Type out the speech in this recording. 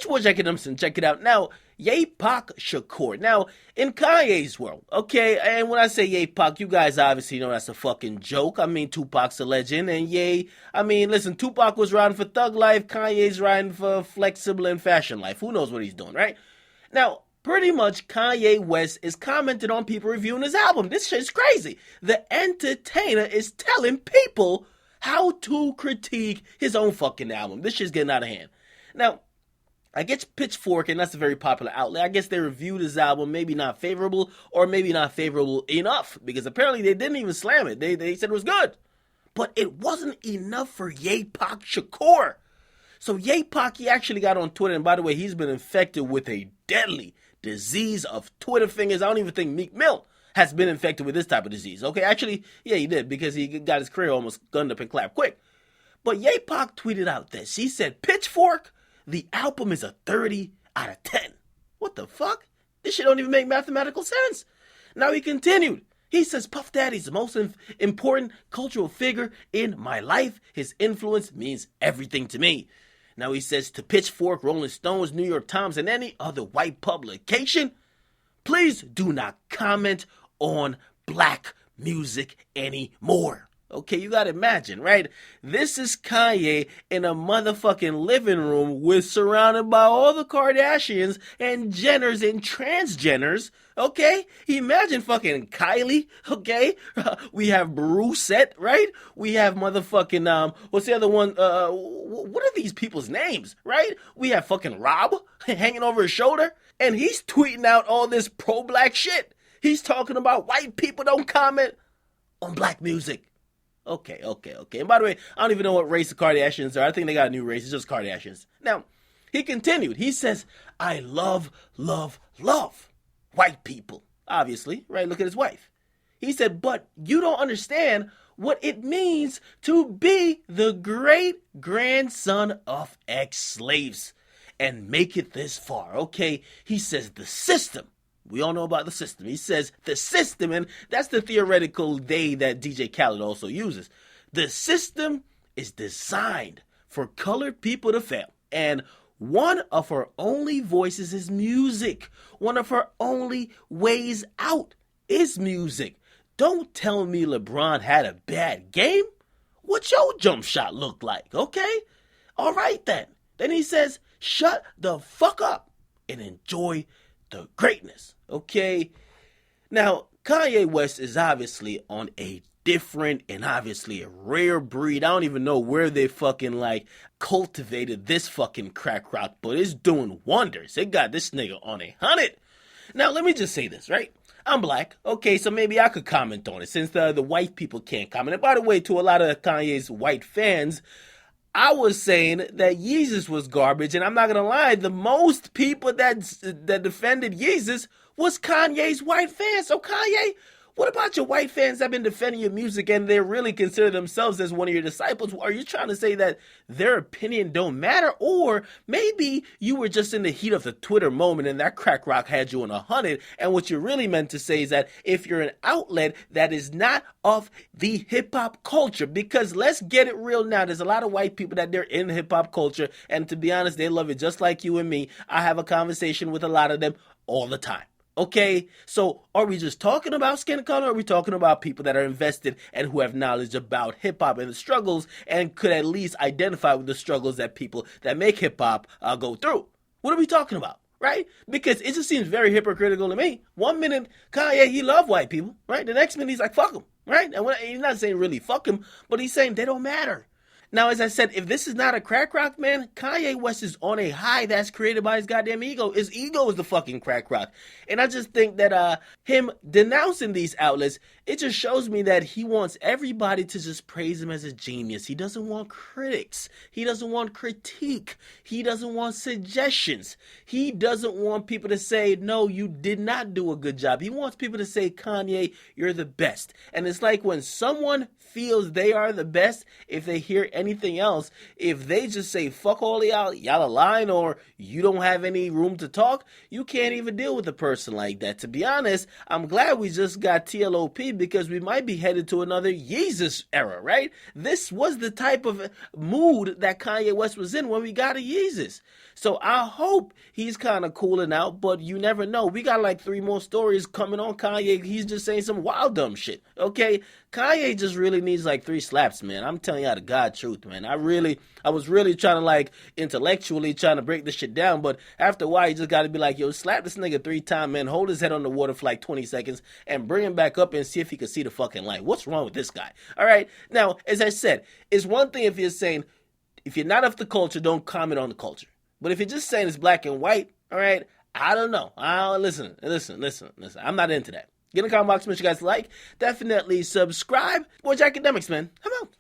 towards Akademiks and check it out. Now, Ye Pac Shakur. Now, in Kanye's world, okay, and when I say Ye Pac, you guys obviously know that's a fucking joke. I mean, Tupac's a legend, and listen, Tupac was riding for thug life, Kanye's riding for flexible and fashion life. Who knows what he's doing, right? Now, pretty much Kanye West is commenting on people reviewing his album. This shit's crazy. The entertainer is telling people how to critique his own fucking album. This shit's getting out of hand. Now, I guess Pitchfork, and that's a very popular outlet, I guess they reviewed his album, maybe not favorable, or maybe not favorable enough, because apparently they didn't even slam it. They said it was good. But it wasn't enough for Ye Pac Shakur. So Ye Pac, he actually got on Twitter, and by the way, he's been infected with a deadly disease of Twitter fingers. I don't even think Meek Mill has been infected with this type of disease. Okay, actually, yeah, he did, because he got his career almost gunned up and clapped quick. But Ye Pac tweeted out this. He said, Pitchfork, the album is a 30 out of 10. What the fuck? This shit don't even make mathematical sense. Now he continued. He says, Puff Daddy's the most important cultural figure in my life. His influence means everything to me. Now he says to Pitchfork, Rolling Stones, New York Times, and any other white publication, please do not comment on black music anymore. Okay, you gotta imagine, right? This is Kanye in a motherfucking living room surrounded by all the Kardashians and Jenners and transgenders, okay? Imagine fucking Kylie, okay? We have Brusette, right? We have motherfucking, what's the other one? What are these people's names, right? We have fucking Rob hanging over his shoulder, and he's tweeting out all this pro-black shit. He's talking about white people don't comment on black music. Okay. And by the way, I don't even know what race the Kardashians are. I think they got a new race. It's just Kardashians. Now, he continued. He says, I love white people. Obviously, right? Look at his wife. He said, but you don't understand what it means to be the great-grandson of ex-slaves and make it this far, okay? He says, the system. We all know about the system. He says the system, and that's the theoretical day that DJ Khaled also uses. The system is designed for colored people to fail. And one of her only voices is music. One of her only ways out is music. Don't tell me LeBron had a bad game. What's your jump shot look like, okay? All right then. Then he says, shut the fuck up and enjoy the greatness, okay? Now, Kanye West is obviously on a different and obviously a rare breed. I don't even know where they fucking cultivated this fucking crack rock, but it's doing wonders. They got this nigga on 100. Now, let me just say this, right? I'm black, okay, so maybe I could comment on it since the white people can't comment. And by the way, to a lot of Kanye's white fans, I was saying that Yeezus was garbage, and I'm not gonna lie, the most people that defended Yeezus was Kanye's white fans. So Kanye, what about your white fans that have been defending your music and they really consider themselves as one of your disciples? Are you trying to say that their opinion don't matter? Or maybe you were just in the heat of the Twitter moment and that crack rock had you on 100, and what you really meant to say is that if you're an outlet that is not of the hip-hop culture, because let's get it real now, there's a lot of white people that they're in hip-hop culture, and to be honest, they love it just like you and me. I have a conversation with a lot of them all the time. Okay, so are we just talking about skin color, or are we talking about people that are invested and who have knowledge about hip-hop and the struggles and could at least identify with the struggles that people that make hip-hop go through? What are we talking about, right? Because it just seems very hypocritical to me. 1 minute, Kanye, he love white people, right? The next minute, he's like, fuck them, right? And he's not saying really fuck them, but he's saying they don't matter. Now, as I said, if this is not a crack rock, man, Kanye West is on a high that's created by his goddamn ego. His ego is the fucking crack rock. And I just think that him denouncing these outlets, it just shows me that he wants everybody to just praise him as a genius. He doesn't want critics. He doesn't want critique. He doesn't want suggestions. He doesn't want people to say, no, you did not do a good job. He wants people to say, Kanye, you're the best. And it's like when someone feels they are the best, if they hear anything else, if they just say fuck all y'all are lying, or you don't have any room to talk, you can't even deal with a person like that. To be honest, I'm glad we just got TLOP, because we might be headed to another Yeezus era, right? This was the type of mood that Kanye West was in when we got a Yeezus. So I hope he's kind of cooling out, but you never know. We got like 3 more stories coming on Kanye. He's just saying some wild dumb shit. Okay, Kanye just really needs like 3 slaps, man. I'm telling you the God truth, man. I was really trying to like intellectually trying to break this shit down, but after a while, you just got to be like, yo, slap this nigga 3 times, man. Hold his head on the water for like 20 seconds and bring him back up and see if he can see the fucking light. What's wrong with this guy? All right. Now, as I said, it's one thing if you're saying if you're not of the culture, don't comment on the culture. But if you're just saying it's black and white, all right, I don't know. Listen. I'm not into that. Get in the comment box, make sure you guys like. Definitely subscribe. Boy, Akademiks, man. I'm out.